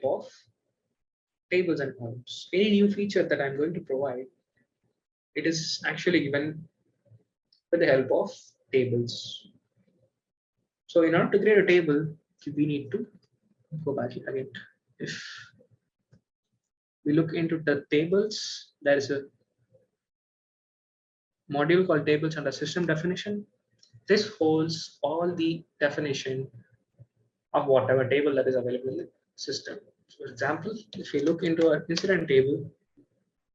of tables and columns. Any new feature that I'm going to provide, it is actually given with the help of tables. So in order to create a table, we need to go back again. If we look into the tables, there is a module called tables under system definition. This holds all the definition of whatever table that is available in the system. So for example, if we look into an incident table,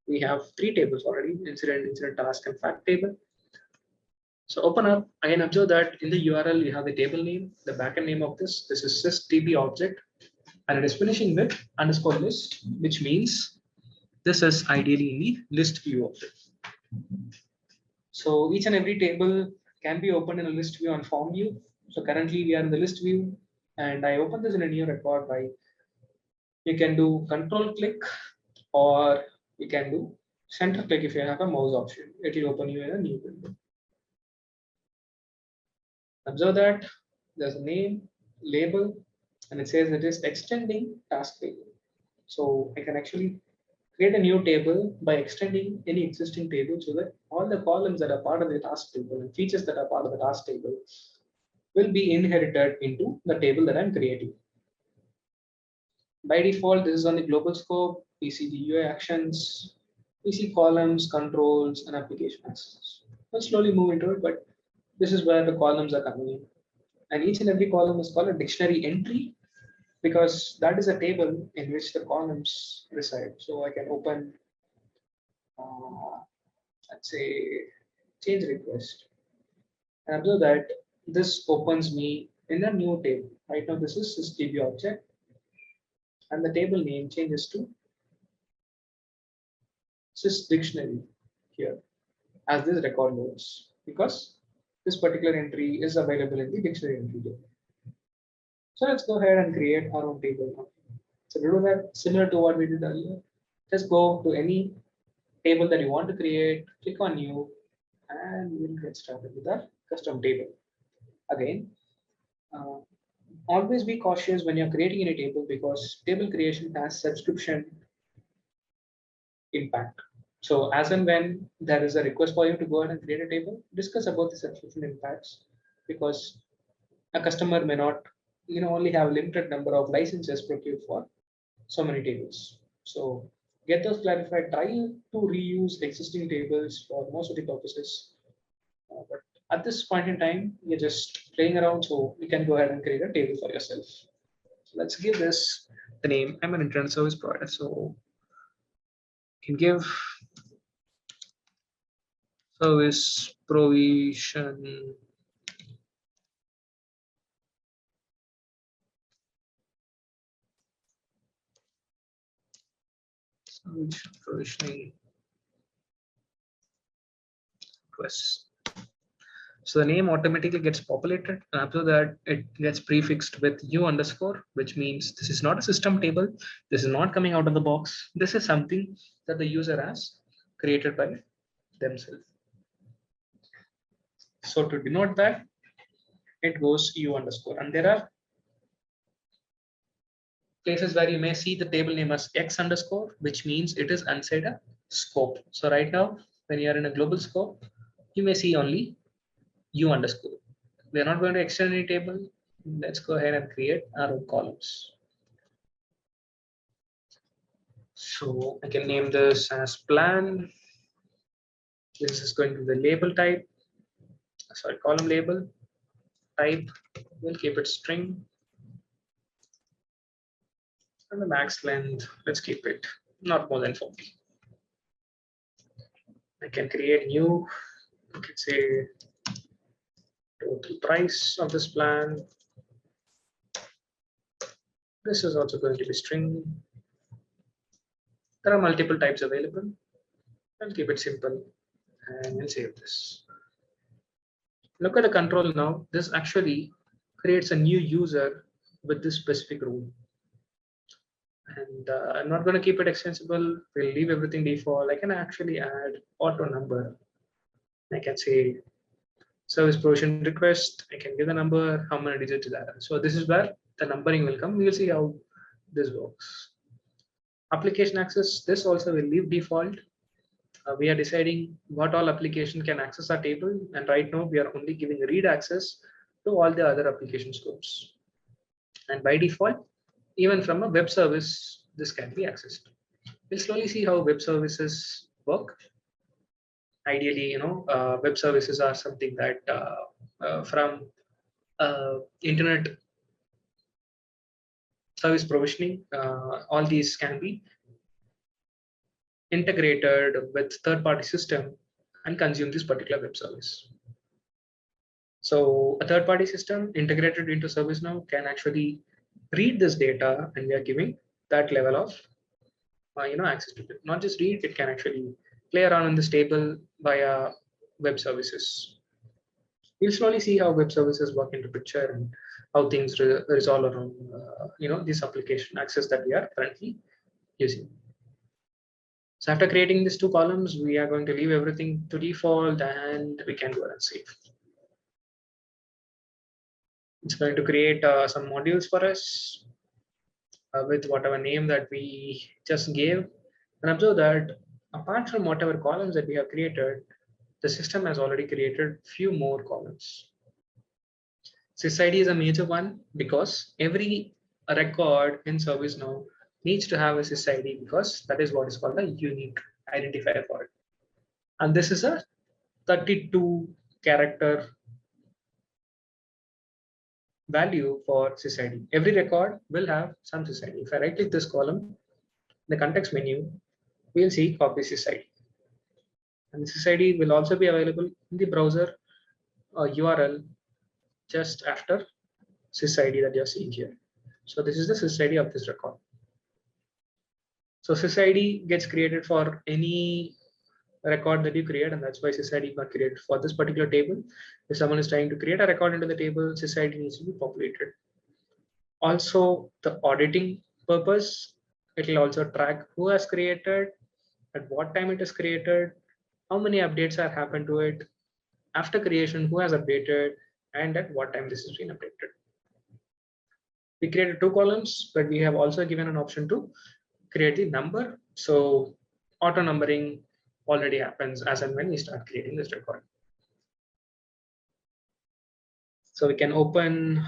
we have three tables already: incident, task, and fact table. So open up, I can observe that in the URL, you have the table name, the backend name of this. This is sysdb object, and it is finishing with _list, which means this is ideally in the list view of it. So each and every table can be opened in a list view and form view. So currently we are in the list view, and I open this in a new record by, you can do control click, or you can do center click if you have a mouse option. It will open you in a new window. Observe that there's a name, label, and it says it is extending task table. So I can actually create a new table by extending any existing table so that all the columns that are part of the task table and features that are part of the task table will be inherited into the table that I'm creating. By default, this is on the global scope. We see the UI actions, we see columns, controls, and application access. We'll slowly move into it, but this is where the columns are coming in. And each and every column is called a dictionary entry, because that is a table in which the columns reside. So I can open, let's say, change request, and observe that this opens me in a new table. Right now, this is sysdb object, and the table name changes to sysdictionary here as this record loads, because this particular entry is available in the dictionary entry table. So let's go ahead and create our own table now. So to do that, similar to what we did earlier, just go to any table that you want to create, click on new, and we'll get started with our custom table. Again, always be cautious when you're creating any table, because table creation has subscription impact. So as and when there is a request for you to go ahead and create a table, discuss about the subscription impacts, because a customer may not, only have limited number of licenses procured for so many tables. So get those clarified. Try to reuse existing tables for most of the purposes. But at this point in time, you're just playing around, so you can go ahead and create a table for yourself. So let's give this the name. I'm an internet service provider, so you can give service provision provisioning requests. So the name automatically gets populated, and after that it gets prefixed with u_, which means this is not a system table. This is not coming out of the box. This is something that the user has created by themselves. So to denote that, it goes u_, and there are places where you may see the table name as x_, which means it is inside a scope. So right now, when you are in a global scope, you may see only u_. We are not going to extend any table. Let's go ahead and create our own columns. So I can name this as plan. This is going to be the label type. Sorry, column label type. We'll keep it string. And the max length, let's keep it not more than 40. I can create new, I can say total price of this plan. This is also going to be string. There are multiple types available. I'll keep it simple and we'll save this. Look at the control now. This actually creates a new user with this specific rule. And I'm not going to keep it extensible. We'll leave everything default. I can actually add auto number. I can say service provision request. I can give the number, how many digits is that. So this is where the numbering will come. We'll see how this works. Application access, this also will leave default. We are deciding what all application can access our table, and right now we are only giving read access to all the other application scopes. And by default, even from a web service, this can be accessed. We'll slowly see how web services work. Ideally, web services are something that from internet service provisioning, all these can be integrated with third-party system and consume this particular web service. So a third-party system integrated into ServiceNow can actually read this data, and we are giving that level of access to it. Not just read, it can actually play around in this table via web services. We'll slowly see how web services work into picture and how things resolve around this application access that we are currently using. So after creating these two columns, we are going to leave everything to default, and we can go and save. It's going to create some modules for us with whatever name that we just gave. And observe that apart from whatever columns that we have created, the system has already created few more columns. SysID is a major one because every record in ServiceNow needs to have a SysID, because that is what is called a unique identifier for it. And this is a 32 character value for SysID. Every record will have some SysID. If I right click this column, the context menu, we'll see copy SysID. And the SysID will also be available in the browser URL just after SysID that you're seeing here. So this is the SysID of this record. So SysID gets created for any record that you create, and that's why SysID got created for this particular table. If someone is trying to create a record into the table, SysID needs to be populated. Also, the auditing purpose, it will also track who has created, at what time it is created, how many updates have happened to it, after creation, who has updated, and at what time this has been updated. We created two columns, but we have also given an option to create the number. So auto numbering already happens as and when we start creating this record. So we can open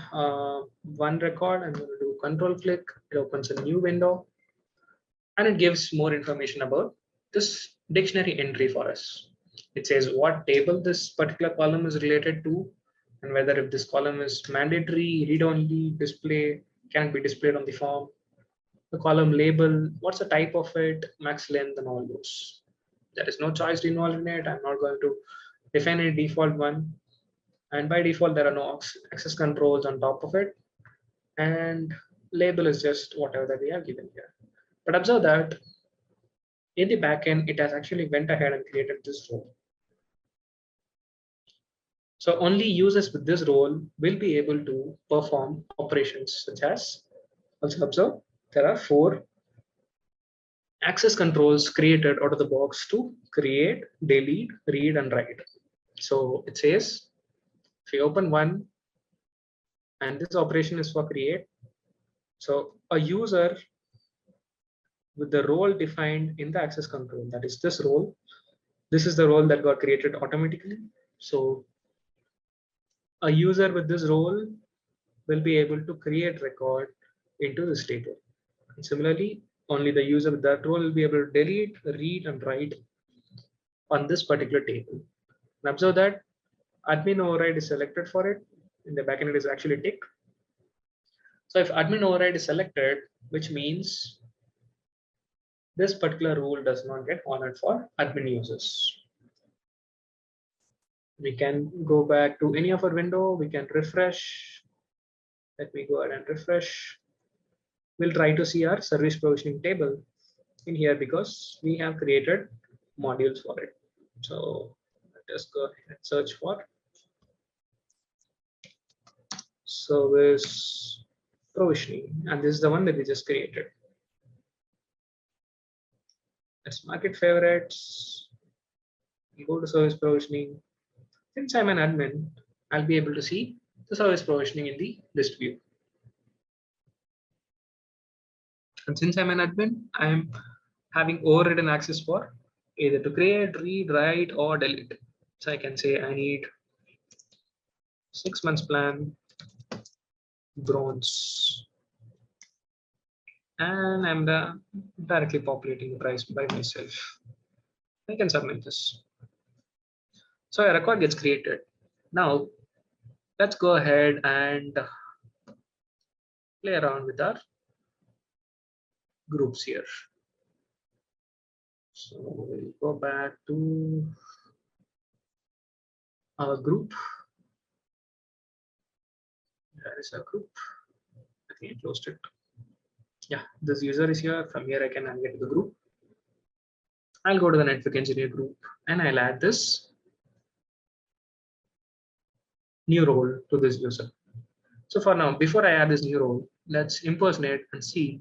one record, and we'll do control click. It opens a new window, and it gives more information about this dictionary entry for us. It says what table this particular column is related to, and whether if this column is mandatory, read-only, display, can it be displayed on the form, the column label, what's the type of it, max length, and all those. There is no choice involved in it. I'm not going to define a default one. And by default, there are no access controls on top of it. And label is just whatever that we have given here. But observe that in the backend, it has actually went ahead and created this role. So only users with this role will be able to perform operations such as, also observe, there are 4 access controls created out of the box to create, delete, read, and write. So it says, if you open one, and this operation is for create. So a user with the role defined in the access control, that is this role, this is the role that got created automatically. So a user with this role will be able to create record into this table. And similarly, only the user with that role will be able to delete, read, and write on this particular table. And observe that admin override is selected for it. In the backend, it is actually ticked. So if admin override is selected, which means this particular rule does not get honored for admin users. We can go back to any of our window. We can refresh. Let me go ahead and refresh. We'll try to see our service provisioning table in here because we have created modules for it. So let us go ahead and search for service provisioning, and this is the one that we just created. Let's mark it favorites. We go to service provisioning. Since I'm an admin, I'll be able to see the service provisioning in the list view. And since I'm an admin, I'm having overridden access for either to create, read, write, or delete. So I can say I need 6 months plan, bronze, and I'm directly populating the price by myself. I can submit this. So a record gets created. Now let's go ahead and play around with our groups here. So we'll go back to our group. There is a group. I think I closed it. Yeah, this user is here. From here, I can navigate to the group. I'll go to the network engineer group and I'll add this new role to this user. So for now, before I add this new role, let's impersonate and see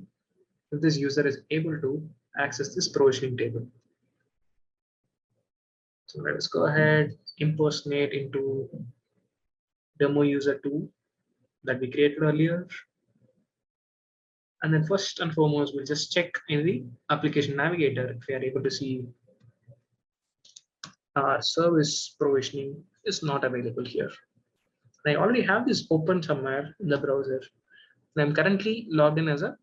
if this user is able to access this provisioning table. So let us go ahead, impersonate into demo user 2 that we created earlier. And then first and foremost, we'll just check in the application navigator if we are able to see our service provisioning is not available here. I already have this open somewhere in the browser. And I'm currently logged in as a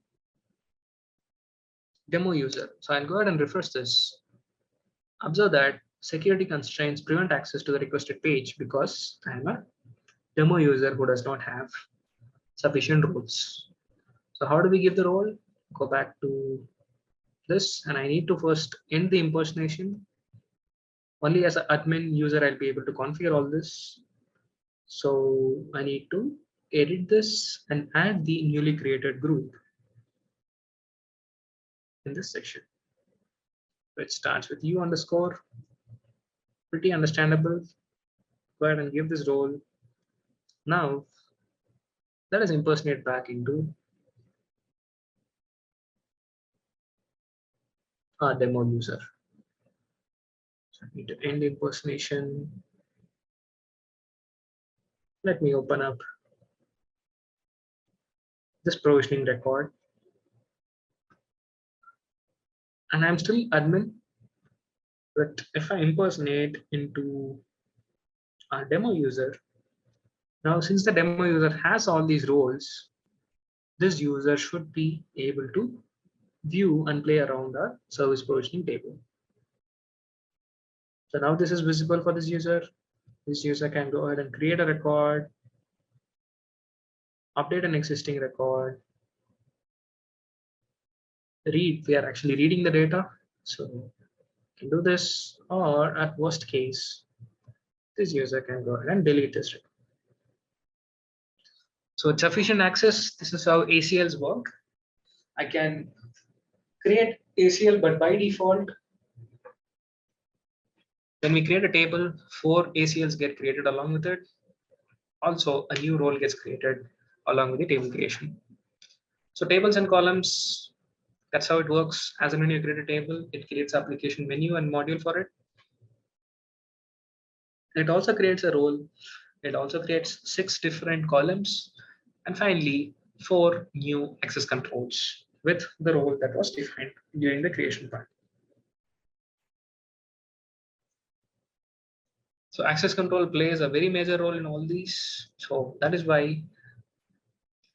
demo user. So I'll go ahead and refresh this. Observe that security constraints prevent access to the requested page because I'm a demo user who does not have sufficient roles. So how do we give the role? Go back to this, and I need to first end the impersonation. Only as an admin user, I'll be able to configure all this. So I need to edit this and add the newly created group in this section. It starts with U underscore, pretty understandable. Go ahead and give this role. Now, let us impersonate back into our demo user. So I need to end impersonation. Let me open up this provisioning record. And I'm still admin, but if I impersonate into our demo user, now since the demo user has all these roles, this user should be able to view and play around our service provisioning table. So now this is visible for this user. This user can go ahead and create a record, update an existing record, read. We are actually reading the data. So can do this, or at worst case, this user can go ahead and delete this record. So with sufficient access, this is how ACLs work. I can create ACL, but by default, when we create a table, 4 ACLs get created along with it. Also, a new role gets created along with the table creation. So tables and columns, that's how it works. As and when you create a table, it creates application menu and module for it. It also creates a role. It also creates 6 different columns. And finally, 4 new access controls with the role that was defined during the creation part. So access control plays a very major role in all these. So that is why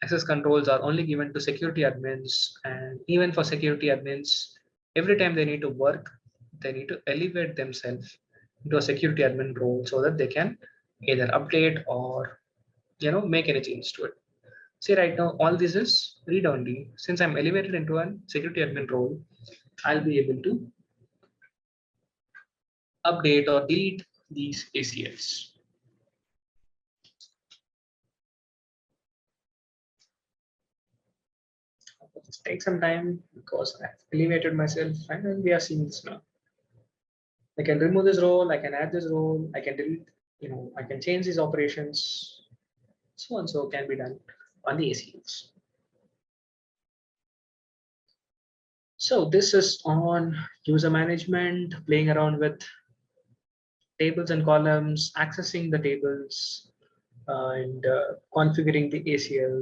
access controls are only given to security admins. And even for security admins, every time they need to work, they need to elevate themselves into a security admin role so that they can either update or make any change to it. See, right now, all this is read only. Since I'm elevated into a security admin role, I'll be able to update or delete these ACLs. Just take some time because I've elevated myself and we are seeing this now. I can remove this role, I can add this role, I can delete, I can change these operations, so and so can be done on the ACLs. So this is on user management, playing around with tables and columns, accessing the tables, and configuring the ACLs,